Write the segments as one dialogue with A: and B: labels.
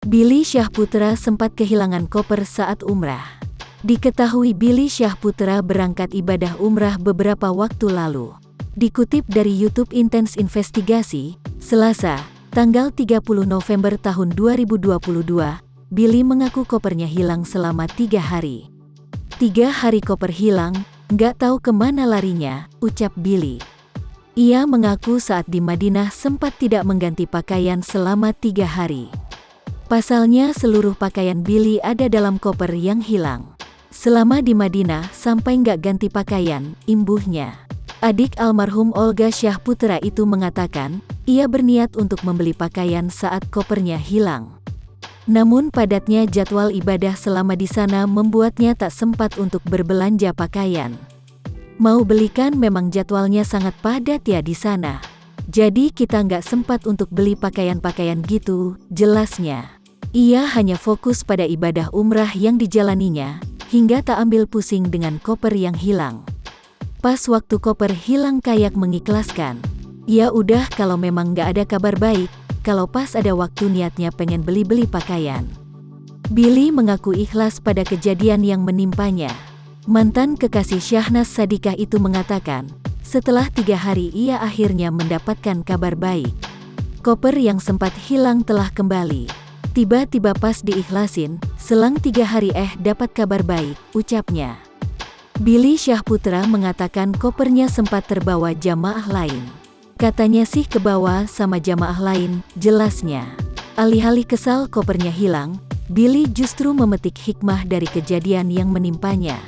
A: Billy Syahputra sempat kehilangan koper saat umrah. Diketahui Billy Syahputra berangkat ibadah umrah beberapa waktu lalu. Dikutip dari YouTube Intense Investigasi, Selasa, tanggal 30 November tahun 2022, Billy mengaku kopernya hilang selama 3 hari. 3 hari koper hilang, nggak tahu kemana larinya, ucap Billy. Ia mengaku saat di Madinah sempat tidak mengganti pakaian selama 3 hari. Pasalnya seluruh pakaian Billy ada dalam koper yang hilang. Selama di Madinah sampai nggak ganti pakaian, imbuhnya. Adik almarhum Olga Syahputra itu mengatakan, ia berniat untuk membeli pakaian saat kopernya hilang. Namun padatnya jadwal ibadah selama di sana membuatnya tak sempat untuk berbelanja pakaian. Mau belikan memang jadwalnya sangat padat ya di sana. Jadi kita nggak sempat untuk beli pakaian-pakaian gitu, jelasnya. Ia hanya fokus pada ibadah umrah yang dijalaninya, hingga tak ambil pusing dengan koper yang hilang. Pas waktu koper hilang kayak mengikhlaskan. Ya udah kalau memang nggak ada kabar baik, kalau pas ada waktu niatnya pengen beli-beli pakaian. Billy mengaku ikhlas pada kejadian yang menimpanya. Mantan kekasih Syahnaz Sadiqah itu mengatakan, setelah 3 hari ia akhirnya mendapatkan kabar baik. Koper yang sempat hilang telah kembali. Tiba-tiba pas diikhlasin, selang 3 hari dapat kabar baik, ucapnya. Billy Syahputra mengatakan kopernya sempat terbawa jamaah lain. Katanya sih kebawa sama jamaah lain, jelasnya. Alih-alih kesal kopernya hilang, Billy justru memetik hikmah dari kejadian yang menimpanya.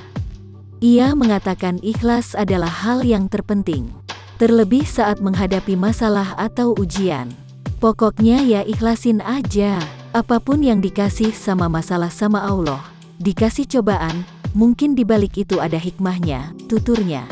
A: Ia mengatakan ikhlas adalah hal yang terpenting. Terlebih saat menghadapi masalah atau ujian. Pokoknya ya ikhlasin aja. Apapun yang dikasih sama masalah sama Allah, dikasih cobaan, mungkin dibalik itu ada hikmahnya, tuturnya.